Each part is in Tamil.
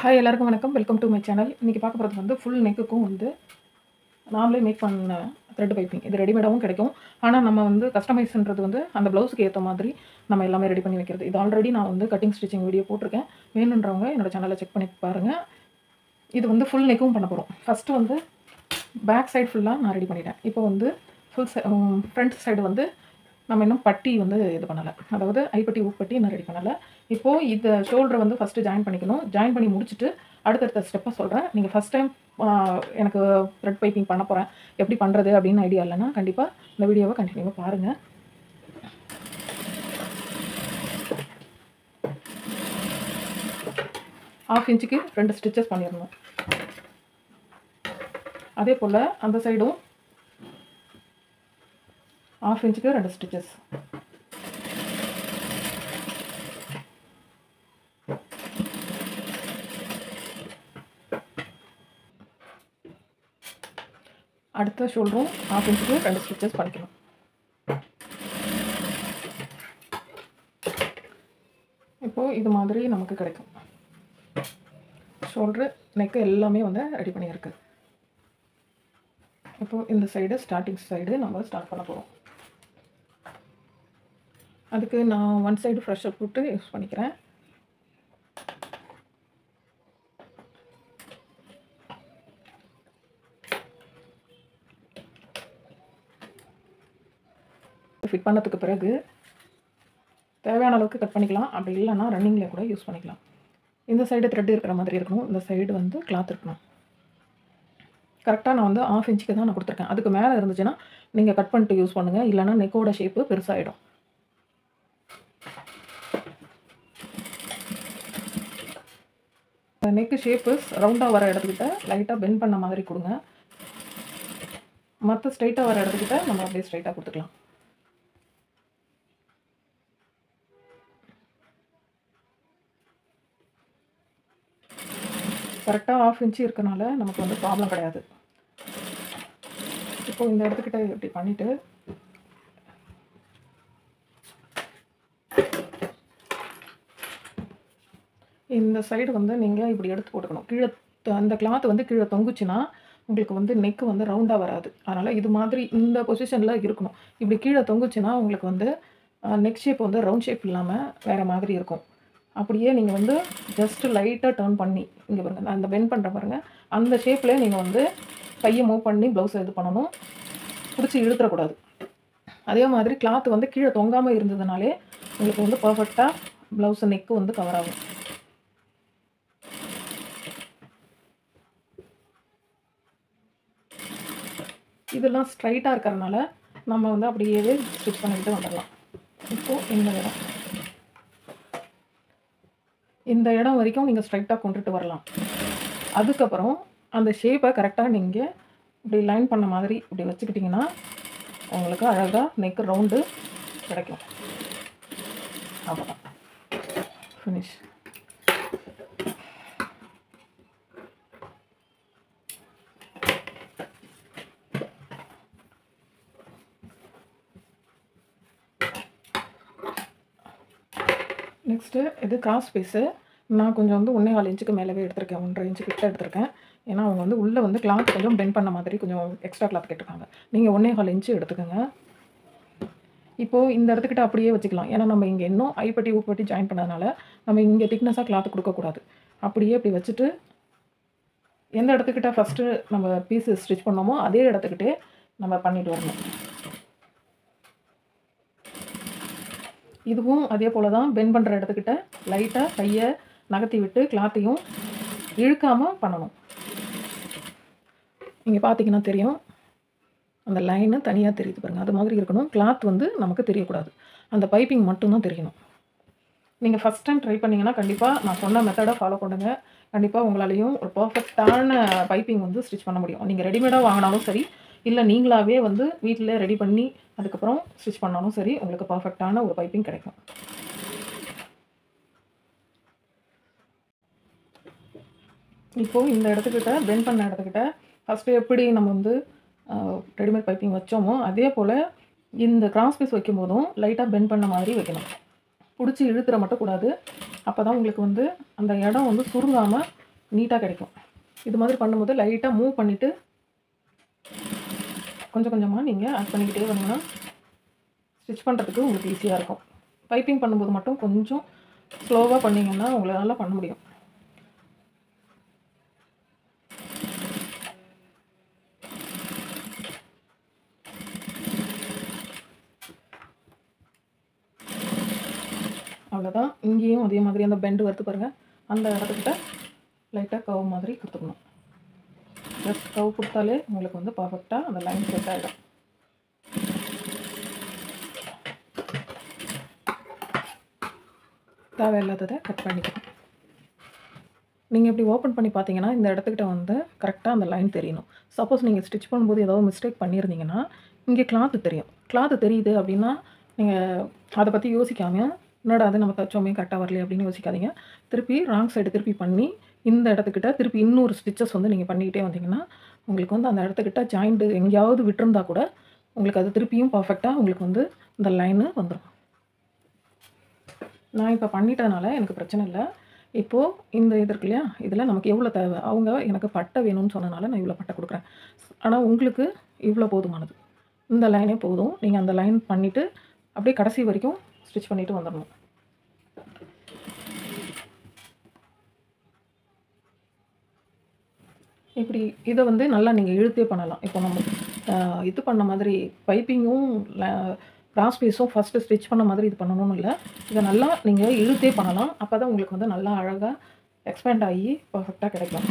ஹாய் எல்லாருக்கும் வணக்கம். Welcome to my channel. இன்றைக்கி பார்க்க போகிறது வந்து ஃபுல் நெக்குக்கும் வந்து நாமளே மேக் பண்ண த்ரெட் பைப்பிங். இது ரெடிமேடாகவும் கிடைக்கும். ஆனால் நம்ம வந்து கஸ்டமைஸ்ன்றது வந்து அந்த ப்ளவுஸுக்கு ஏற்ற மாதிரி நம்ம எல்லாமே ரெடி பண்ணி வைக்கிறது. இது ஆல்ரெடி நான் வந்து கட்டிங் ஸ்டிச்சிங் வீடியோ போட்டிருக்கேன். வேணுன்றவங்க என்னோடய சேனலை செக் பண்ணி பாருங்கள். இது வந்து ஃபுல் நெக்கும் பண்ண போகிறோம். ஃபஸ்ட்டு வந்து பேக் சைடு ஃபுல்லாக நான் ரெடி பண்ணிட்டேன். இப்போ வந்து ஃப்ரண்ட் சைடு வந்து நம்ம இன்னும் பட்டி வந்து இது பண்ணலை, அதாவது ஐப்பட்டி ஊப்பட்டி இன்னும் ரெடி பண்ணலை. இப்போது இந்த ஷோல்டரை வந்து ஃபஸ்ட்டு ஜாயின் பண்ணிக்கணும். ஜாயின் பண்ணி முடிச்சுட்டு அடுத்தடுத்த ஸ்டெப்பை சொல்கிறேன். நீங்கள் ஃபஸ்ட் டைம் எனக்கு த்ரெட் பைப்பிங் பண்ண போகிறேன், எப்படி பண்ணுறது அப்படின்னு ஐடியா இல்லைன்னா கண்டிப்பாக இந்த வீடியோவை கண்டினியூவாக பாருங்கள். ½ இன்ச்சுக்கு 2 ஸ்டிச்சஸ் பண்ணிடணும். அதே போல் அந்த சைடும் ½ இன்ச்சுக்கு 2 ஸ்டிச்சஸ். அடுத்த ஷோல்டரும் ½ இன்ச்சுக்கு 2 ஸ்டிச்சஸ் பண்ணிக்கணும். இப்போது இது மாதிரி நமக்கு கிடைக்கும். ஷோல்ட்ரு நெக்கு எல்லாமே வந்து ரெடி பண்ணியிருக்கு. இப்போது இந்த சைடு ஸ்டார்டிங் சைடு நம்ம ஸ்டார்ட் பண்ண போகிறோம். அதுக்கு நான் 1 சைடு ஃப்ரெஷ்ஷர் போட்டு யூஸ் பண்ணிக்கிறேன். ஃபிட் பண்ணதுக்கு பிறகு தேவையான அளவுக்கு கட் பண்ணிக்கலாம். அப்படி இல்லைன்னா ரன்னிங்கில் கூட யூஸ் பண்ணிக்கலாம். இந்த சைடு த்ரெட் இருக்கிற மாதிரி இருக்கணும், இந்த சைடு வந்து கிளாத் இருக்கணும். கரெக்டாக நான் வந்து ½ இன்ச்சுக்கு தான் நான் கொடுத்துருக்கேன். அதுக்கு மேலே இருந்துச்சுன்னா நீங்கள் கட் பண்ணிட்டு யூஸ் பண்ணுங்கள், இல்லைன்னா நெக்கோட ஷேப்பு பெருசாகிடும். நெக்கு ஷேப்பு ரவுண்டாக வர இடத்துக்கிட்ட லைட்டாக பெண்ட் பண்ண மாதிரி கொடுங்க. மற்ற ஸ்ட்ரைட்டாக வர இடத்துக்கிட்ட நம்ம அப்படியே ஸ்ட்ரைட்டாக கொடுத்துக்கலாம். கரெக்டாக ½ இன்ச்சு இருக்கனால நமக்கு வந்து ப்ராப்ளம் கிடையாது. இப்போ இந்த இடத்துக்கிட்ட இப்படி பண்ணிவிட்டு இந்த சைடு வந்து நீங்கள் இப்படி எடுத்து போட்டுக்கணும். கீழே அந்த கிளாத் வந்து கீழே தொங்குச்சுன்னா உங்களுக்கு வந்து நெக்கு வந்து ரவுண்டாக வராது. அதனால் இது மாதிரி இந்த பொசிஷனில் இருக்கணும். இப்படி கீழே தொங்குச்சுன்னா உங்களுக்கு வந்து நெக் ஷேப் வந்து ரவுண்ட் ஷேப் இல்லாமல் வேறு மாதிரி இருக்கும். அப்படியே நீங்கள் வந்து ஜஸ்ட்டு லைட்டாக டர்ன் பண்ணி இங்கே பாருங்கள், நான் அந்த பெண்ட் பண்ணுற பாருங்கள், அந்த ஷேப்லேயே நீங்கள் வந்து கையை மூவ் பண்ணி ப்ளவுஸை இது பண்ணணும். பிடிச்சி இழுத்துறக்கூடாது. அதே மாதிரி கிளாத் வந்து கீழே தொங்காமல் இருந்ததுனாலே உங்களுக்கு வந்து பர்ஃபெக்டாக ப்ளவுஸு நெக்கு வந்து கவர் ஆகும். இதெல்லாம் ஸ்ட்ரைட்டாக இருக்கிறதுனால நம்ம வந்து அப்படியே ஸ்டிச் பண்ணிக்கிட்டு வந்துடலாம். இப்போது இந்த இடம் வரைக்கும் நீங்கள் ஸ்ட்ரைட்டாக கொண்டுட்டு வரலாம். அதுக்கப்புறம் அந்த ஷேப்பை கரெக்டாக நீங்கள் இப்படி லைன் பண்ண மாதிரி இப்படி வச்சுக்கிட்டிங்கன்னா உங்களுக்கு அழகாக நெக்கு ரவுண்டு கிடைக்கும். அவ்வளோதான், ஃபினிஷ். நெக்ஸ்ட்டு இது கிராஸ் பீஸு. நான் கொஞ்சம் வந்து 1.25 இன்ச்சுக்கு மேலவே எடுத்திருக்கேன், 1.5 இன்ச்சு கிட்ட எடுத்திருக்கேன். ஏன்னா அவங்க வந்து உள்ளே வந்து கிளாத் கொஞ்சம் பெண்ட் பண்ண மாதிரி கொஞ்சம் எக்ஸ்ட்ரா கிளாத் கேட்டிருக்காங்க. நீங்கள் 1.25 இன்ச்சு எடுத்துக்கோங்க. இப்போது இந்த இடத்துக்கிட்ட அப்படியே வச்சுக்கலாம். ஏன்னா நம்ம இங்கே இன்னும் ஐப்பட்டி ஊப்பட்டி ஜாயின் பண்ணதுனால நம்ம இங்கே திக்னஸாக கிளாத் கொடுக்கக்கூடாது. அப்படியே இப்படி வச்சுட்டு எந்த இடத்துக்கிட்ட ஃபஸ்ட்டு நம்ம பீஸு ஸ்டிச் பண்ணோமோ அதே இடத்துக்கிட்டே நம்ம பண்ணிட்டு வரணும். இதுவும் அதே போல் தான் பெண்ட் பண்ணுற இடத்துக்கிட்ட லைட்டாக கையை நகர்த்தி விட்டு கிளாத்தையும் இழுக்காமல் பண்ணணும். இங்கே பார்த்தீங்கன்னா தெரியும், அந்த லைனு தனியாக தெரியுது பாருங்கள், அது மாதிரி இருக்கணும். கிளாத் வந்து நமக்கு தெரியக்கூடாது, அந்த பைப்பிங் மட்டும்தான் தெரியணும். நீங்கள் ஃபஸ்ட் டைம் ட்ரை பண்ணிங்கன்னா கண்டிப்பாக நான் சொன்ன மெத்தடை ஃபாலோ பண்ணுங்கள். கண்டிப்பாக உங்களாலையும் ஒரு பர்ஃபெக்டான பைப்பிங் வந்து ஸ்டிச் பண்ண முடியும். நீங்கள் ரெடிமேடாக வாங்கினாலும் சரி, இல்லை நீங்களாகவே வந்து வீட்டில் ரெடி பண்ணி அதுக்கப்புறம் ஸ்டிச் பண்ணாலும் சரி, உங்களுக்கு பர்ஃபெக்டான ஒரு பைப்பிங் கிடைக்கும். இப்போது இந்த இடத்துக்கிட்ட பெண்ட் பண்ண இடத்துக்கிட்ட ஃபஸ்ட்டு எப்படி நம்ம வந்து ரெடிமேட் பைப்பிங் வச்சோமோ அதே போல் இந்த கிராஸ் பீஸ் வைக்கும் போதும் லைட்டாக பெண்ட் பண்ண மாதிரி வைக்கணும். பிடிச்சி இழுத்துற மட்டும் கூடாது. அப்போ தான் உங்களுக்கு வந்து அந்த இடம் வந்து சுருங்காமல் நீட்டாக கிடைக்கும். இது மாதிரி பண்ணும்போது லைட்டாக மூவ் பண்ணிவிட்டு கொஞ்சம் கொஞ்சமாக நீங்கள் ஆட் பண்ணிக்கிட்டே வந்தீங்கன்னா ஸ்டிச் பண்ணுறதுக்கு உங்களுக்கு ஈஸியாக இருக்கும். பைப்பிங் பண்ணும்போது மட்டும் கொஞ்சம் ஸ்லோவாக பண்ணிங்கன்னா உங்களால் பண்ண முடியும். அவ்வளோதான். இங்கேயும் அதே மாதிரி அந்த பெண்டு வருது பாருங்கள், அந்த இடத்துக்கிட்ட லைட்டாக கவ் மாதிரி கொடுத்துக்கணும். ஜஸ்ட் கவ் கொடுத்தாலே உங்களுக்கு வந்து பர்ஃபெக்டாக அந்த லைன் செட் ஆகிடும். தேவையில்லாததை கட் பண்ணிக்கணும். நீங்கள் இப்படி ஓப்பன் பண்ணி பார்த்தீங்கன்னா இந்த இடத்துக்கிட்ட வந்து கரெக்டாக அந்த லைன் தெரியணும். சப்போஸ் நீங்கள் ஸ்டிச் பண்ணும்போது ஏதோ மிஸ்டேக் பண்ணியிருந்தீங்கன்னா இங்கே கிளாத்து தெரியும். கிளாத்து தெரியுது அப்படின்னா நீங்கள் அதை பற்றி யோசிக்காமல் என்னடா அது நம்ம தச்சோமே கரெக்டாக வரலையே அப்படின்னு யோசிக்காதீங்க. திருப்பி ராங் சைடு திருப்பி பண்ணி இந்த இடத்துக்கிட்ட திருப்பி இன்னொரு ஸ்டிச்சஸ் வந்து நீங்கள் பண்ணிக்கிட்டே வந்தீங்கன்னா உங்களுக்கு வந்து அந்த இடத்துக்கிட்ட ஜாயிண்ட்டு எங்கேயாவது விட்டுருந்தா கூட உங்களுக்கு அது திருப்பியும் பர்ஃபெக்டாக உங்களுக்கு வந்து இந்த லைனு வந்துடும். நான் இப்போ பண்ணிட்டதுனால எனக்கு பிரச்சனை இல்லை. இப்போது இந்த இது இருக்கு இல்லையா, இதில் நமக்கு எவ்வளோ தேவை, அவங்க எனக்கு பட்டை வேணும்னு சொன்னனால நான் இவ்வளோ பட்டை கொடுக்குறேன். ஆனால் உங்களுக்கு இவ்வளோ போதுமானது. இந்த லைனே போதும். நீங்கள் அந்த லைன் பண்ணிவிட்டு அப்படியே கடைசி வரைக்கும் ஸ்டிச் பண்ணிவிட்டு வந்துடணும். இப்படி இதை வந்து நல்லா நீங்கள் இழுத்தே பண்ணலாம். இப்போ நம்ம இது பண்ண மாதிரி பைப்பிங்கும் கிராஸ் பீஸும் ஃபஸ்ட்டு ஸ்டிச் பண்ண மாதிரி இது பண்ணணும்னு இல்லை. இதை நல்லா நீங்கள் இழுத்தே பண்ணலாம். அப்போ தான் உங்களுக்கு வந்து நல்லா அழகாக எக்ஸ்பேண்ட் ஆகி பர்ஃபெக்டாக கிடைக்கும்.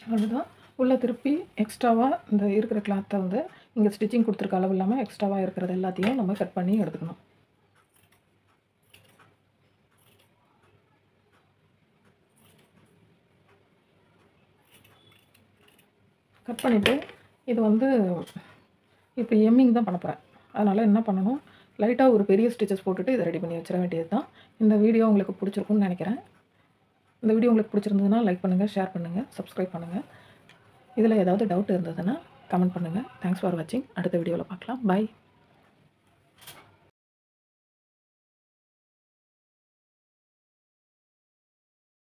அவ்வளோதான். உள்ளே திருப்பி எக்ஸ்ட்ராவாக இந்த இருக்கிற கிளாத்தை வந்து இங்கே ஸ்டிச்சிங் கொடுத்துருக்க அளவு இல்லாமல் எக்ஸ்ட்ராவாக இருக்கிறது எல்லாத்தையும் நம்ம கட் பண்ணி எடுத்துக்கணும். கட் பண்ணிவிட்டு இது வந்து இப்போ எம்மிங் தான் பண்ண போகிறேன். அதனால் என்ன பண்ணணும், லைட்டாக ஒரு பெரிய ஸ்டிச்சஸ் போட்டுட்டு இதை ரெடி பண்ணி வச்சிட வேண்டியது தான். இந்த வீடியோ உங்களுக்கு பிடிச்சிருக்குன்னு நினைக்கிறேன். இந்த வீடியோ உங்களுக்கு பிடிச்சிருந்ததுன்னா லைக் பண்ணுங்கள், ஷேர் பண்ணுங்கள், சப்ஸ்கிரைப் பண்ணுங்கள். இதில் ஏதாவது டவுட் இருந்ததுன்னா கமெண்ட் பண்ணுங்கள். தேங்க்ஸ் ஃபார் வாட்சிங். அடுத்த வீடியோவில் பார்க்கலாம். பை.